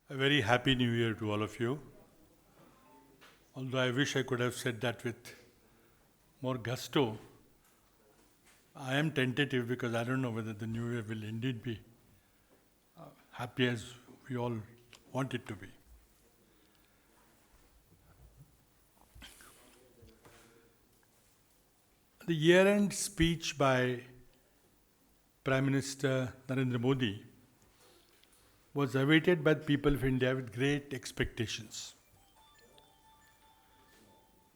A very happy new year to all of you. Although I wish I could have said that with more gusto, I am tentative because I don't know whether the new year will indeed be happy as we all want it to be. The year end speech by Prime Minister Narendra Modi was awaited by the people of India with great expectations.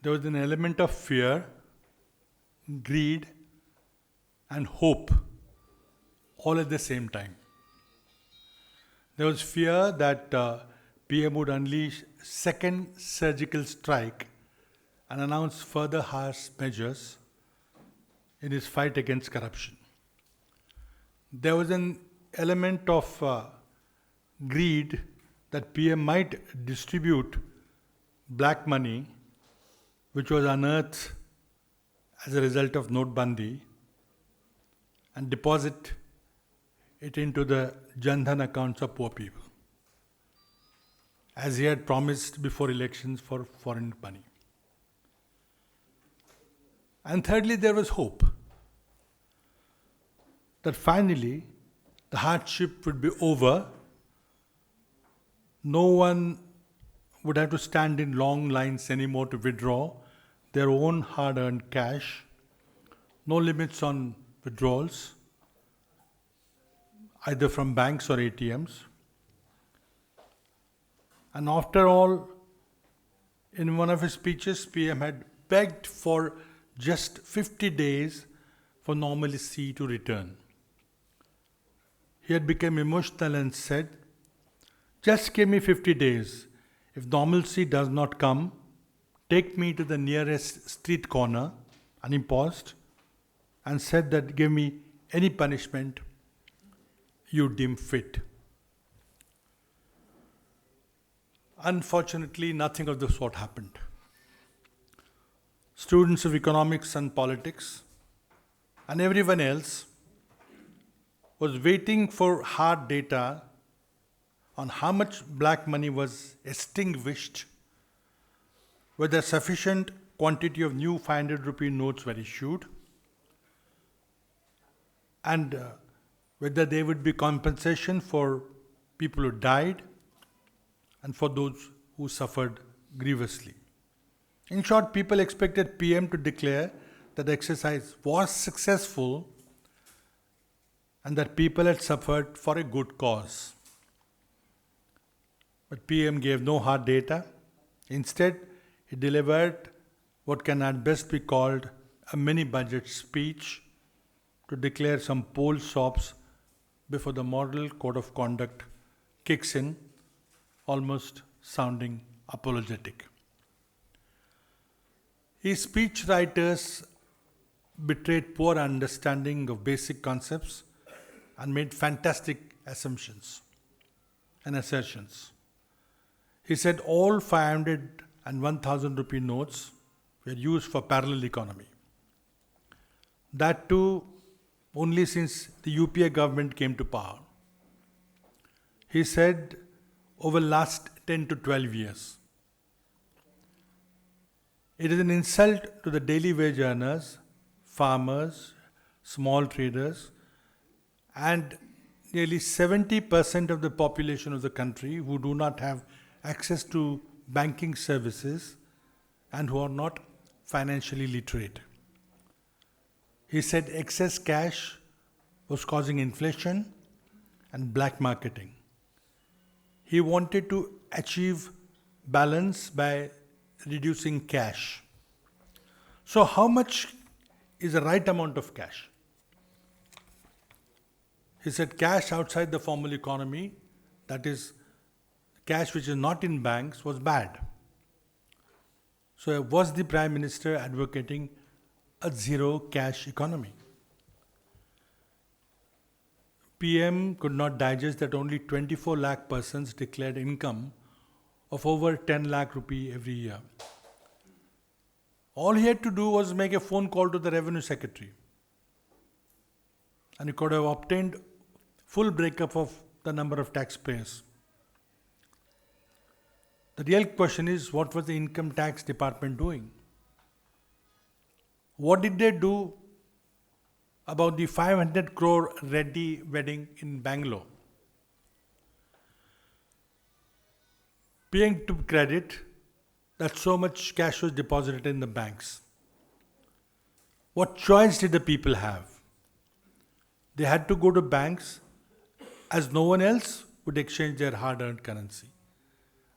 There was an element of fear, greed, and hope all at the same time. There was fear that PM would unleash second surgical strike and announce further harsh measures in his fight against corruption. There was an element of greed that PM might distribute black money which was unearthed as a result of Notbandi and deposit it into the Jan Dhan accounts of poor people, as he had promised before elections for foreign money. And thirdly, there was hope that finally the hardship would be over. No one would have to stand in long lines anymore to withdraw their own hard-earned cash. No limits on withdrawals, either from banks or ATMs. And after all, in one of his speeches, PM had begged for just 50 days for normalcy to return. He had become emotional and said, "Just give me 50 days. If normalcy does not come, take me to the nearest street corner," and he paused and said that give me any punishment you deem fit. Unfortunately, nothing of the sort happened. Students of economics and politics and everyone else was waiting for hard data on how much black money was extinguished, whether sufficient quantity of new 500 rupee notes were issued, and whether there would be compensation for people who died and for those who suffered grievously. In short, people expected PM to declare that the exercise was successful and that people had suffered for a good cause. But PM gave no hard data. Instead, he delivered what can at best be called a mini budget speech to declare some poll sops before the model code of conduct kicks in, almost sounding apologetic. His speech writers betrayed poor understanding of basic concepts and made fantastic assumptions and assertions. He said all 500 and 1000 rupee notes were used for parallel economy. That too only since the UPA government came to power. He said over last 10 to 12 years. It is an insult to the daily wage earners, farmers, small traders, and nearly 70% of the population of the country who do not have access to banking services and who are not financially literate. He said excess cash was causing inflation and black marketing. He wanted to achieve balance by reducing cash. So how much is the right amount of cash? He said cash outside the formal economy, that is cash which is not in banks, was bad. So was the Prime Minister advocating a zero cash economy? PM could not digest that only 24 lakh persons declared income of over 10 lakh rupee every year. All he had to do was make a phone call to the Revenue Secretary, and he could have obtained full breakup of the number of taxpayers. The real question is, what was the income tax department doing? What did they do about the 500 crore Reddy wedding in Bangalore? PM took credit that so much cash was deposited in the banks. What choice did the people have? They had to go to banks as no one else would exchange their hard earned currency.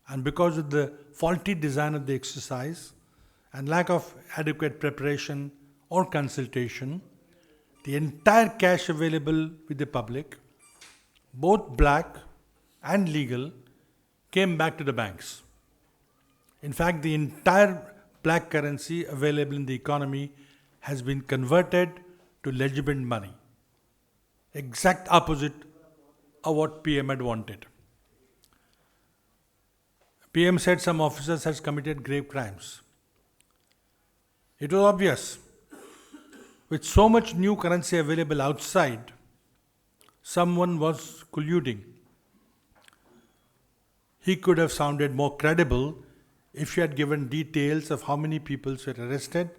And because of the faulty design of the exercise and lack of adequate preparation or consultation, the entire cash available with the public, both black and legal, came back to the banks. In fact, the entire black currency available in the economy has been converted to legitimate money. Exact opposite of what PM had wanted. PM said some officers had committed grave crimes. It was obvious. With so much new currency available outside, someone was colluding. He could have sounded more credible if he had given details of how many people were arrested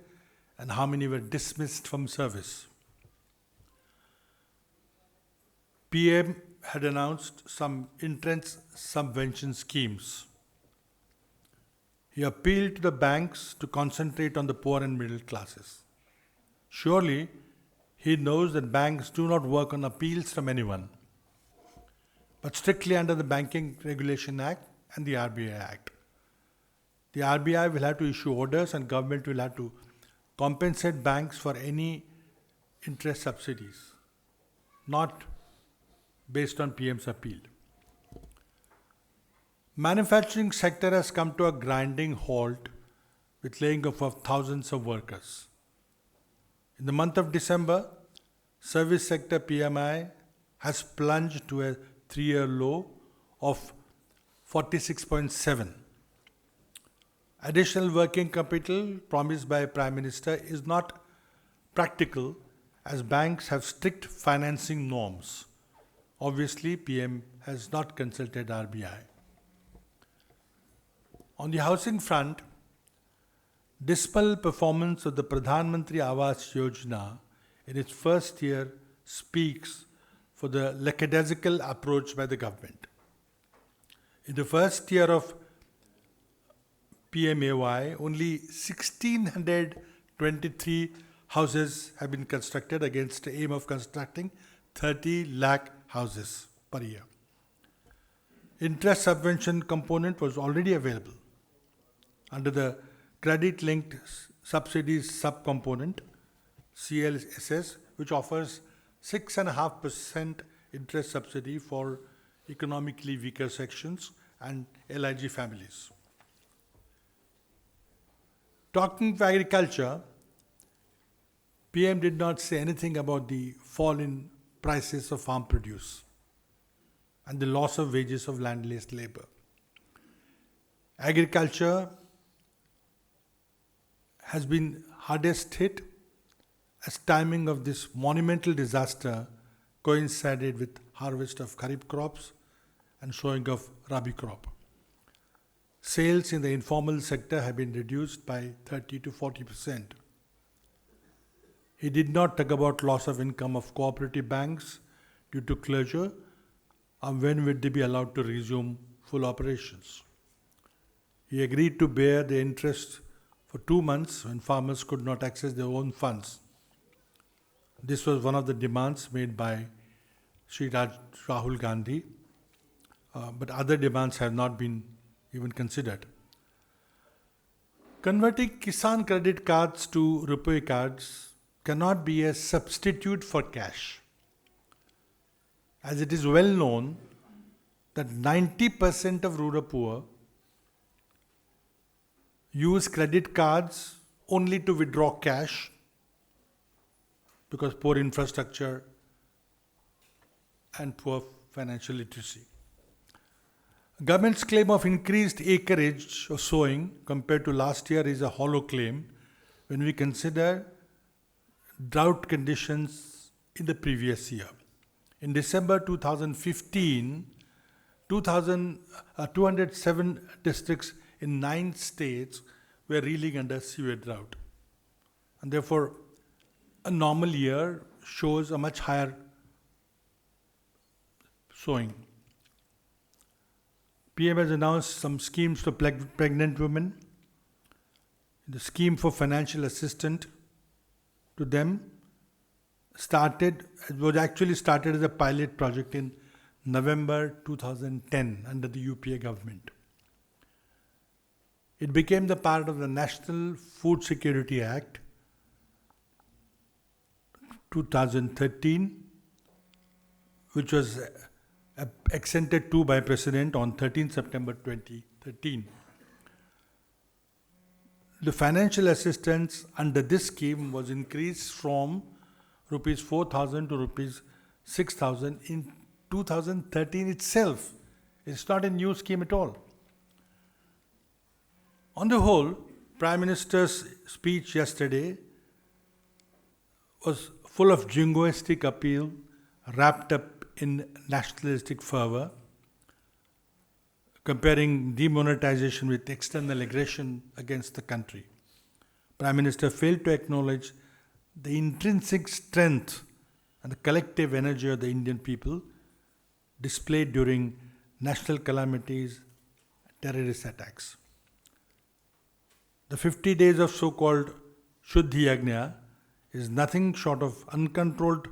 and how many were dismissed from service. PM had announced some entrance subvention schemes. He appealed to the banks to concentrate on the poor and middle classes. Surely, he knows that banks do not work on appeals from anyone, but strictly under the Banking Regulation Act and the RBI Act. The RBI will have to issue orders and government will have to compensate banks for any interest subsidies, not based on PM's appeal. Manufacturing sector has come to a grinding halt with laying off of thousands of workers. In the month of December, service sector PMI has plunged to a 3-year low of 46.7. Additional working capital promised by Prime Minister is not practical as banks have strict financing norms. Obviously, PM has not consulted RBI. On the housing front, dismal performance of the Pradhan Mantri Awas Yojana in its first year speaks for the lackadaisical approach by the government. In the first year of PMAY, only 1,623 houses have been constructed against the aim of constructing 30 lakh houses per year. Interest subvention component was already available under the credit-linked subsidies subcomponent, CLSS, which offers 6.5% interest subsidy for economically weaker sections and LIG families. Talking to agriculture, PM did not say anything about the fall in prices of farm produce and the loss of wages of land-based labor. Agriculture has been hardest hit as timing of this monumental disaster coincided with harvest of kharif crops and sowing of rabi crop. Sales in the informal sector have been reduced by 30 to 40%. He did not talk about loss of income of cooperative banks due to closure and when would they be allowed to resume full operations. He agreed to bear the interest for 2 months when farmers could not access their own funds. This was one of the demands made by Shri Rahul Gandhi, but other demands have not been even considered. Converting Kisan credit cards to Rupee cards cannot be a substitute for cash, as it is well known that 90% of rural poor use credit cards only to withdraw cash because poor infrastructure and poor financial literacy. Government's claim of increased acreage of sowing compared to last year is a hollow claim when we consider drought conditions in the previous year. In December 2015, 207 districts in 9 states were reeling under severe drought. And therefore, a normal year shows a much higher sowing. PM has announced some schemes for pregnant women. The scheme for financial assistance to them was actually started as a pilot project in November 2010 under the UPA government. It became the part of the National Food Security Act 2013, which was accented to by President on 13 September 2013. The financial assistance under this scheme was increased from rupees 4,000 to rupees 6,000 in 2013 itself. It's not a new scheme at all. On the whole, Prime Minister's speech yesterday was full of jingoistic appeal wrapped up in nationalistic fervor, comparing demonetization with external aggression against the country. Prime Minister failed to acknowledge the intrinsic strength and the collective energy of the Indian people displayed during national calamities, terrorist attacks. The 50 days of so-called Shuddhi Yagna is nothing short of uncontrolled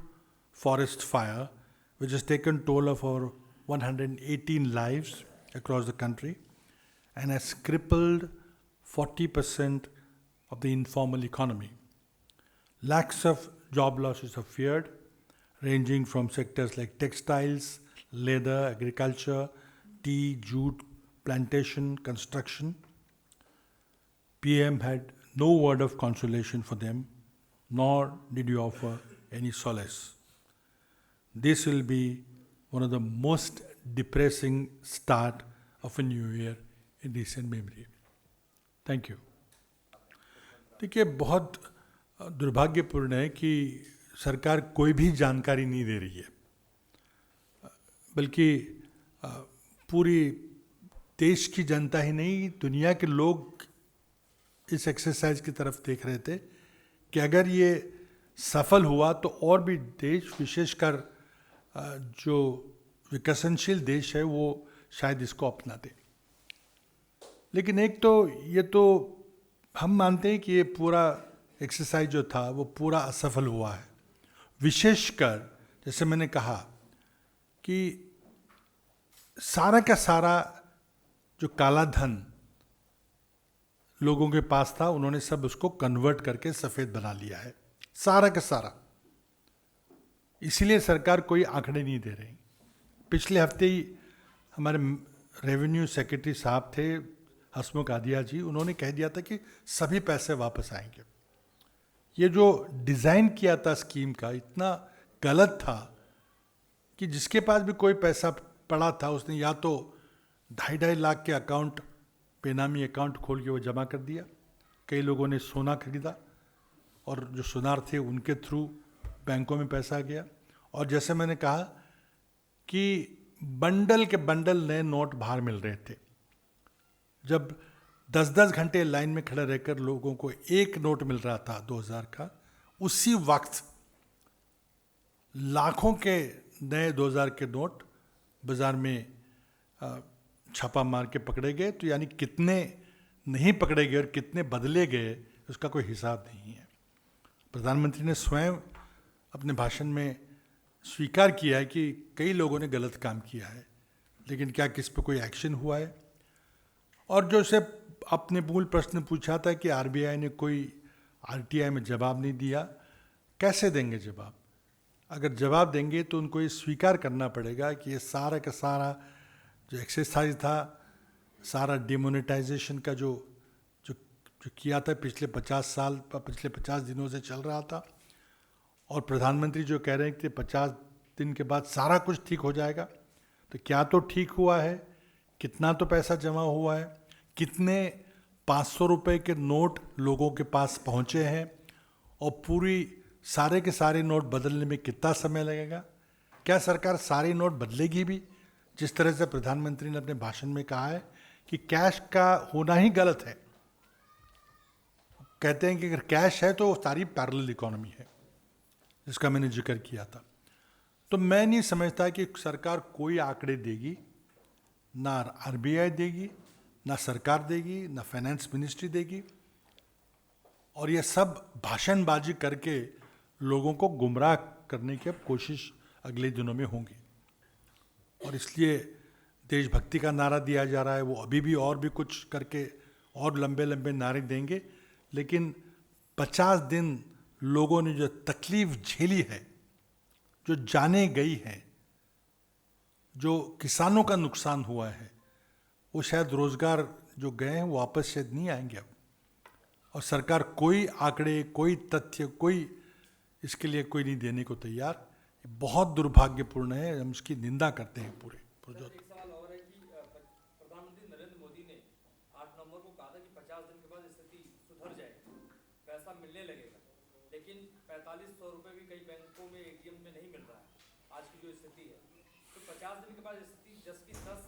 forest fire, which has taken toll of over 118 lives across the country and has crippled 40% of the informal economy. Lakhs of job losses are feared, ranging from sectors like textiles, leather, agriculture, tea, jute, plantation, construction. PM had no word of consolation for them, nor did he offer any solace. This will be one of the most depressing start of a new year in recent memory. Thank you. देखिए, बहुत दुर्भाग्यपूर्ण है कि सरकार कोई भी जानकारी नहीं दे रही है, बल्कि पूरी देश की जनता ही नहीं, दुनिया के लोग इस एक्सरसाइज की तरफ देख रहे थे कि अगर ये सफल हुआ तो और भी देश, विशेषकर जो विकसनशील देश है, वो शायद इसको अपना दे. लेकिन एक तो ये तो हम मानते हैं कि ये पूरा एक्सरसाइज जो था वो पूरा असफल हुआ है. विशेषकर जैसे मैंने कहा कि सारा का सारा जो काला धन लोगों के पास था, उन्होंने सब उसको कन्वर्ट करके सफ़ेद बना लिया है, सारा का सारा. इसीलिए सरकार कोई आंकड़े नहीं दे रही. पिछले हफ्ते ही हमारे रेवेन्यू सेक्रेटरी साहब थे, हसमुख आदिया जी, उन्होंने कह दिया था कि सभी पैसे वापस आएंगे. ये जो डिज़ाइन किया था स्कीम का इतना गलत था कि जिसके पास भी कोई पैसा पड़ा था उसने या तो 2.5 लाख के अकाउंट, बेनामी अकाउंट खोल के वो जमा कर दिया. कई लोगों ने सोना खरीदा और जो सुनार थे उनके थ्रू बैंकों में पैसा गया. और जैसे मैंने कहा कि बंडल के बंडल नए नोट बाहर मिल रहे थे. जब 10-10 घंटे लाइन में खड़े रहकर लोगों को एक नोट मिल रहा था 2000 का, उसी वक्त लाखों के नए 2000 के नोट बाजार में छापा मार के पकड़े गए. तो यानी कितने नहीं पकड़े गए और कितने बदले गए उसका कोई हिसाब नहीं है. प्रधानमंत्री ने स्वयं अपने भाषण में स्वीकार किया है कि कई लोगों ने गलत काम किया है, लेकिन क्या किस पे कोई एक्शन हुआ है? और जो से अपने मूल प्रश्न पूछा था कि आरबीआई ने कोई आरटीआई में जवाब नहीं दिया, कैसे देंगे जवाब? अगर जवाब देंगे तो उनको ये स्वीकार करना पड़ेगा कि ये सारा का सारा जो एक्सरसाइज था, सारा डिमोनेटाइजेशन का जो किया था पिछले 50 दिनों से चल रहा था, और प्रधानमंत्री जो कह रहे हैं कि 50 दिन के बाद सारा कुछ ठीक हो जाएगा, तो क्या तो ठीक हुआ है? कितना तो पैसा जमा हुआ है? कितने 500 रुपए के नोट लोगों के पास पहुंचे हैं? और पूरी सारे के सारे नोट बदलने में कितना समय लगेगा? क्या सरकार सारे नोट बदलेगी भी जिस तरह से प्रधानमंत्री ने अपने भाषण में कहा है कि कैश का होना ही गलत है। कहते हैं कि अगर कैश है तो वो सारी पैरेलल इकोनॉमी है, जिसका मैंने जिक्र किया था। तो मैं नहीं समझता कि सरकार कोई आंकड़े देगी, ना आरबीआई देगी, ना सरकार देगी, ना फाइनेंस मिनिस्ट्री देगी, और ये सब भाषणबाजी करके लोगों को गुमराह करने की अब कोशिश अगले दिनों में होंगी। और इसलिए देशभक्ति का नारा दिया जा रहा है, वो अभी भी और भी कुछ करके और लंबे लंबे नारे देंगे, लेकिन 50 दिन लोगों ने जो तकलीफ झेली है, जो जाने गई है, जो किसानों का नुकसान हुआ है, वो शायद रोजगार जो गए हैं वो वापस शायद नहीं आएंगे अब। और सरकार कोई आंकड़े, कोई तथ्य, कोई इसके लिए कोई नहीं देने को तैयार। बहुत दुर्भाग्यपूर्ण है, हम इसकी निंदा करते हैं पूरे प्रोजेक्ट। एक सवाल और है कि प्रधानमंत्री नरेंद्र मोदी ने 8 नवंबर को कहा था कि 50 दिन के बाद स्थिति सुधर जाएगी, पैसा मिलने लगेगा, लेकिन 4500 रुपये भी कई बैंकों में एटीएम में नहीं मिल रहा है आज की जो स्थिति है। तो 50 दिन के बाद स्थिति 10 की 10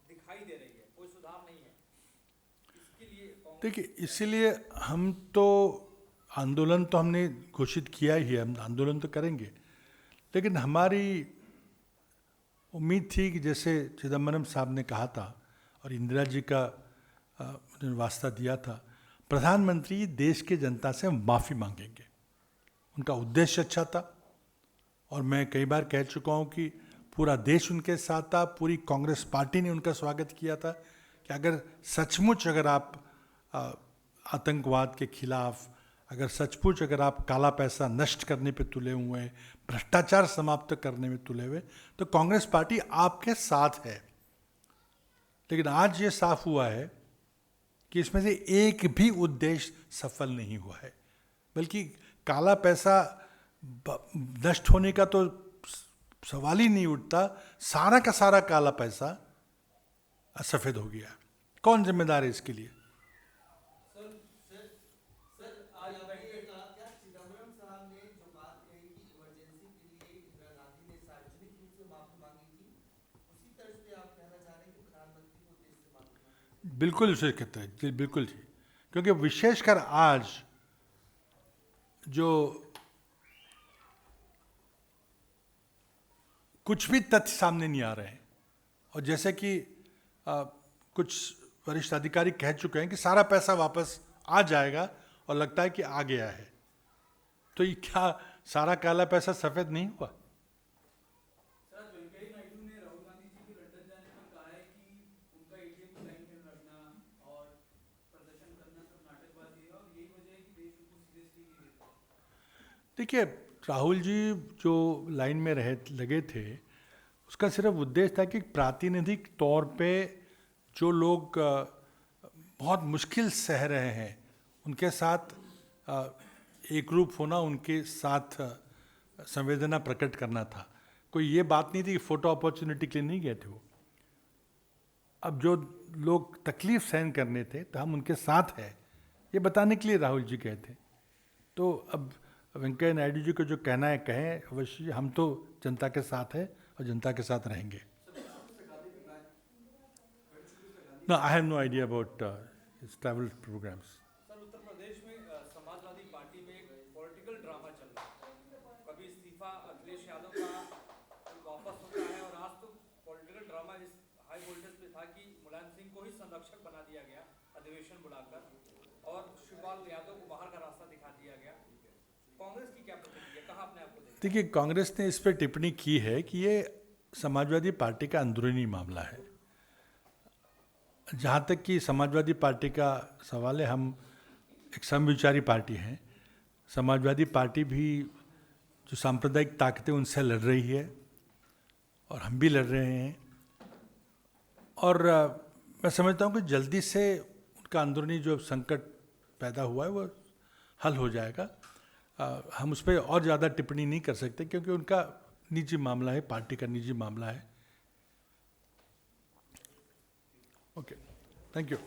दिखाई दे रही है, कोई सुधार नहीं है। इसके लिए देखिए, इसीलिए हम तो आंदोलन तो हमने घोषित किया ही है, हम आंदोलन तो करेंगे, लेकिन हमारी उम्मीद थी कि जैसे चिदम्बरम साहब ने कहा था और इंदिरा जी का वास्ता दिया था, प्रधानमंत्री देश की जनता से माफ़ी मांगेंगे। उनका उद्देश्य अच्छा था और मैं कई बार कह चुका हूँ कि पूरा देश उनके साथ था, पूरी कांग्रेस पार्टी ने उनका स्वागत किया था कि अगर सचमुच अगर आप आतंकवाद के खिलाफ, अगर सचमुच अगर आप काला पैसा नष्ट करने पे तुले हुए हैं, भ्रष्टाचार समाप्त करने में तुले हुए, तो कांग्रेस पार्टी आपके साथ है। लेकिन आज ये साफ हुआ है कि इसमें से एक भी उद्देश्य सफल नहीं हुआ है, बल्कि काला पैसा नष्ट होने का तो सवाल ही नहीं उठता, सारा का सारा काला पैसा सफेद हो गया। कौन जिम्मेदार है इसके लिए? बिल्कुल उसे कहते हैं जी, बिल्कुल जी, क्योंकि विशेषकर आज जो कुछ भी तथ्य सामने नहीं आ रहे हैं, और जैसे कि कुछ वरिष्ठ अधिकारी कह चुके हैं कि सारा पैसा वापस आ जाएगा और लगता है कि आ गया है, तो ये क्या सारा काला पैसा सफेद नहीं हुआ? राहुल गांधी जी के लंदन जाने पर कहा है कि उनका एटीएम को लाइन में रखना और प्रदर्शन करना सब नाटकबाजी है और यही वजह है कि देश उनको सीरियसली नहीं लेता। देखिए, राहुल जी जो लाइन में लगे थे, उसका सिर्फ उद्देश्य था कि प्रातिनिधिक तौर पे जो लोग बहुत मुश्किल सह रहे हैं उनके साथ एक रूप होना, उनके साथ संवेदना प्रकट करना था। कोई ये बात नहीं थी कि फोटो अपॉर्चुनिटी के लिए नहीं गए थे वो। अब जो लोग तकलीफ सहन करने थे तो हम उनके साथ हैं, ये बताने के लिए राहुल जी गए थे। तो अब वेंकैया नायडू जी को जो कहना है कहें, अवश्य हम तो जनता के साथ हैं और जनता के साथ रहेंगे। No, I have no idea about his travel programs. Sir, Uttar Pradesh में समाजवादी पार्टी में एक पॉलिटिकल ड्रामा चल रहा है। कभी इस्तीफा अखिलेश यादव का वापस होता है और आज तो पॉलिटिकल ड्रामा इस हाई वोल्टेज पे था कि मुलायम सिंह को ही संरक्षक बना दिया गया अधिवेशन बुलाकर और शिवपाल यादव को बाहर का रास्ता दिखा दिया गया। कांग्रेस की क्या प्रतिक्रिया, कहाँ अपने आप को देखते हैं? देखिए, कांग्रेस ने इस पर टिप्पणी की है कि ये समाजवादी पार्टी का अंदरूनी मामला है। जहाँ तक कि समाजवादी पार्टी का सवाल है, हम एक समविचारी पार्टी हैं। समाजवादी पार्टी भी जो सांप्रदायिक ताकतें उनसे लड़ रही है और हम भी लड़ रहे हैं, और मैं समझता हूँ कि जल्दी से उनका अंदरूनी जो संकट पैदा हुआ है वो हल हो जाएगा। हम उस पर और ज़्यादा टिप्पणी नहीं कर सकते क्योंकि उनका निजी मामला है, पार्टी का निजी मामला है। Okay, thank you.